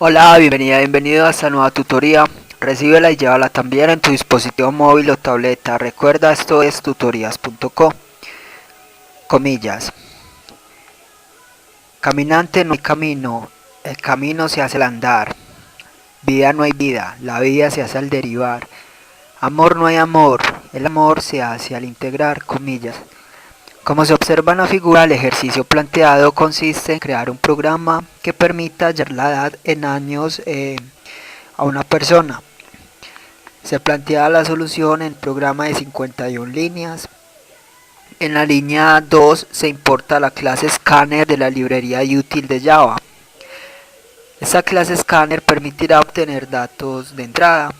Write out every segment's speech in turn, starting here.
Hola, bienvenido a esta nueva tutoría. Recíbela y llévala también en tu dispositivo móvil o tableta. Recuerda, esto es tutorías.co. Comillas. Caminante no hay camino, el camino se hace al andar. Vida no hay vida, la vida se hace al derivar. Amor no hay amor, el amor se hace al integrar. Comillas. Como se observa en la figura, el ejercicio planteado consiste en crear un programa que permita hallar la edad en años a una persona. Se plantea la solución en el programa de 51 líneas. En la línea 2 se importa la clase Scanner de la librería útil de Java. Esta clase Scanner permitirá obtener datos de entrada.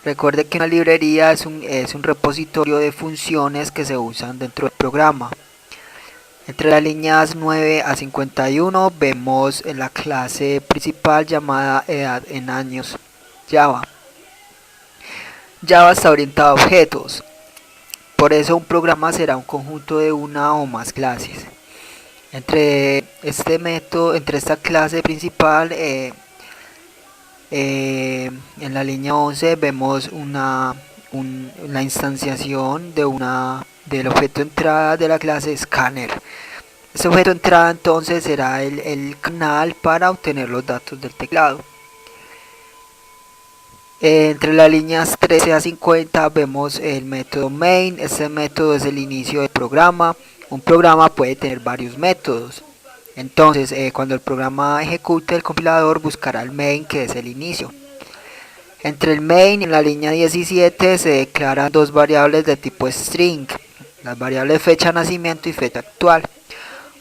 Recuerde que una librería es un repositorio de funciones que se usan dentro del programa. Entre las líneas 9 a 51 vemos en la clase principal llamada edad en años Java. Java está orientado a objetos, por eso un programa será un conjunto de una o más clases. Entre esta clase principal, en la línea 11 vemos la instanciación del objeto entrada de la clase Scanner. Este objeto entrada entonces será el canal para obtener los datos del teclado. Entre las líneas 13 a 50 vemos el método main. Este método es el inicio del programa. Un programa puede tener varios métodos. Entonces, cuando el programa ejecute, el compilador buscará el main, que es el inicio. Entre el main y la línea 17 se declaran dos variables de tipo string, las variables fecha de nacimiento y fecha actual.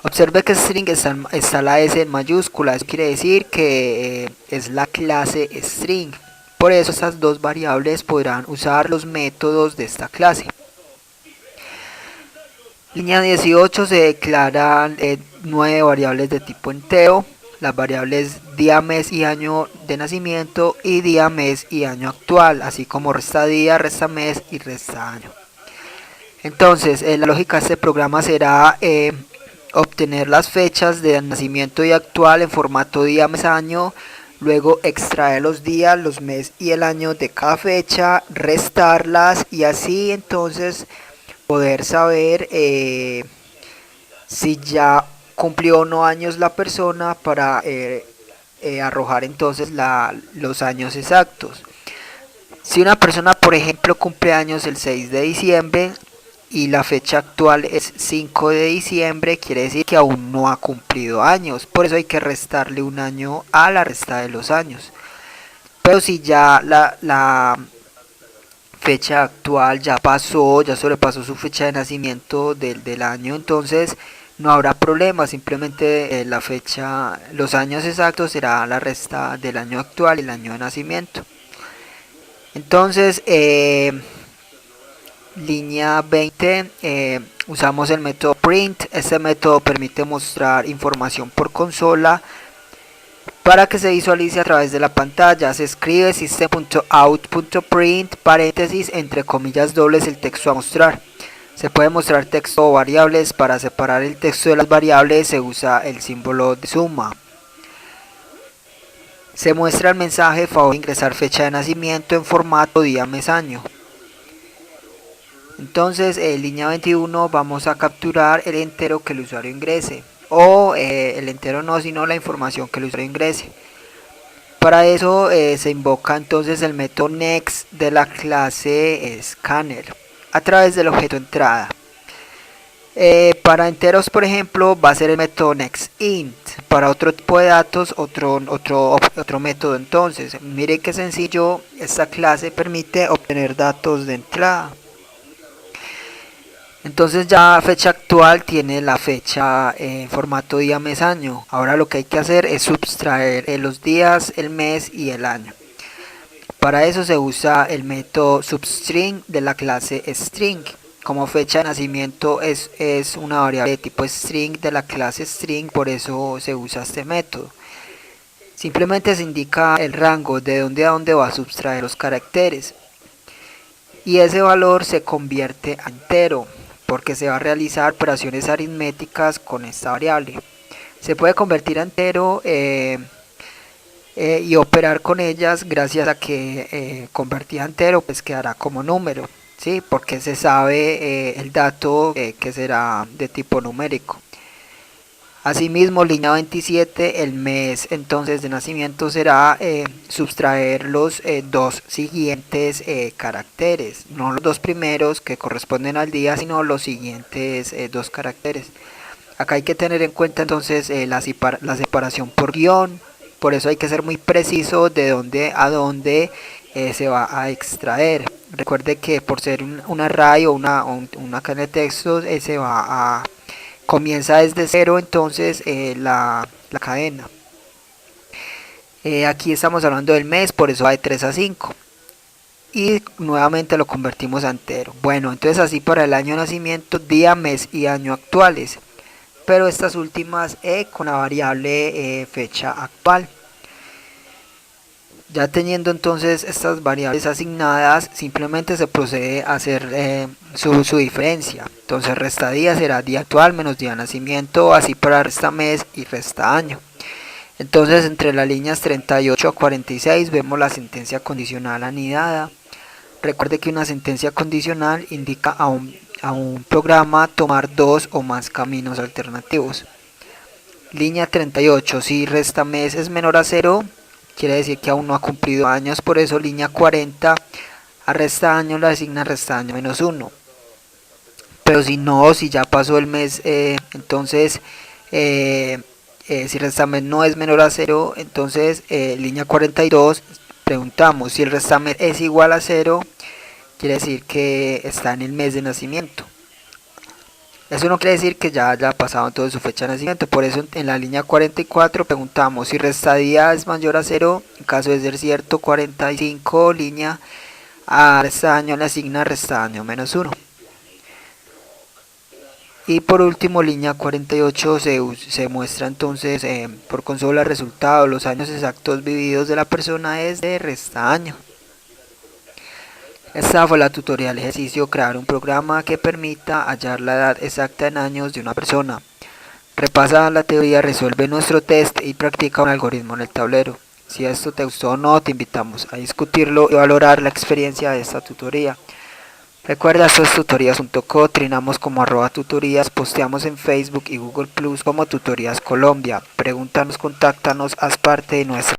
Observe que string está la S en mayúscula, eso quiere decir que es la clase string. Por eso estas dos variables podrán usar los métodos de esta clase. Línea 18 se declaran 9 variables de tipo entero, las variables día, mes y año de nacimiento y día, mes y año actual, así como resta día, resta mes y resta año. Entonces, la lógica de este programa será obtener las fechas de nacimiento y actual en formato día, mes, año. Luego extraer los días, los meses y el año de cada fecha, restarlas y así entonces poder saber si ya cumplió o no años la persona para arrojar entonces los años exactos. Si una persona, por ejemplo, cumple años el 6 de diciembre y la fecha actual es 5 de diciembre, quiere decir que aún no ha cumplido años. Por eso hay que restarle un año a la resta de los años. Pero si ya la fecha actual ya pasó, ya sobrepasó su fecha de nacimiento del año, entonces no habrá problema. Simplemente los años exactos será la resta del año actual y el año de nacimiento. Entonces, línea 20, usamos el método print. Este método permite mostrar información por consola para que se visualice a través de la pantalla. Se escribe system.out.print paréntesis entre comillas dobles el texto a mostrar. Se puede mostrar texto o variables. Para separar el texto de las variables se usa el símbolo de suma. Se muestra el mensaje favor ingresar fecha de nacimiento en formato día, mes, año. Entonces, en línea 21 vamos a capturar el entero que el usuario ingrese. O el entero no, sino la información que el usuario ingrese. Para eso se invoca entonces el método next de la clase scanner a través del objeto entrada. Para enteros, por ejemplo, va a ser el método nextInt. Para otro tipo de datos, otro método. Entonces, mire qué sencillo, esta clase permite obtener datos de entrada. Entonces ya fecha actual tiene la fecha en formato día, mes, año. Ahora lo que hay que hacer es subtraer los días, el mes y el año. Para eso se usa el método substring de la clase string. Como fecha de nacimiento es una variable de tipo string de la clase string, por eso se usa este método. Simplemente se indica el rango de dónde a dónde va a subtraer los caracteres. Y ese valor se convierte a entero, porque se va a realizar operaciones aritméticas con esta variable. Se puede convertir a entero y operar con ellas gracias a que convertida a entero pues quedará como número, ¿sí? Porque se sabe el dato que será de tipo numérico. Asimismo, línea 27, el mes entonces de nacimiento será subtraer los dos siguientes caracteres, no los dos primeros que corresponden al día, sino los siguientes dos caracteres. Acá hay que tener en cuenta entonces la separación por guión, por eso hay que ser muy preciso de dónde a dónde se va a extraer. Recuerde que por ser un array o una cadena de textos se va a comienza desde cero entonces la cadena. Aquí estamos hablando del mes, por eso va de 3 a 5 y nuevamente lo convertimos a entero. Bueno, entonces así para el año de nacimiento, día, mes y año actuales, pero estas últimas con la variable fecha actual. Ya teniendo entonces estas variables asignadas, simplemente se procede a hacer su diferencia. Entonces resta día será día actual menos día de nacimiento, así para resta mes y resta año. Entonces entre las líneas 38 a 46 vemos la sentencia condicional anidada. Recuerde que una sentencia condicional indica a un programa tomar dos o más caminos alternativos. Línea 38, si resta mes es menor a 0, quiere decir que aún no ha cumplido años, por eso línea 40 a resta año la asigna resta año menos 1. Pero si no, si ya pasó el mes, entonces si resta mes no es menor a 0, entonces línea 42 preguntamos si el resta mes es igual a 0, quiere decir que está en el mes de nacimiento. Eso no quiere decir que ya haya pasado entonces su fecha de nacimiento, por eso en la línea 44 preguntamos si resta día es mayor a 0, en caso de ser cierto 45, línea a resta año le asigna resta año menos 1. Y por último línea 48 se muestra entonces por consola el resultado, los años exactos vividos de la persona es de resta año. Esta fue la tutorial ejercicio crear un programa que permita hallar la edad exacta en años de una persona. Repasa la teoría, resuelve nuestro test y practica un algoritmo en el tablero. Si esto te gustó o no, te invitamos a discutirlo y valorar la experiencia de esta tutoría. Recuerda, esto es tutorías.co, trinamos como @tutorías, posteamos en Facebook y Google Plus como Tutorías Colombia. Pregúntanos, contáctanos, haz parte de nuestra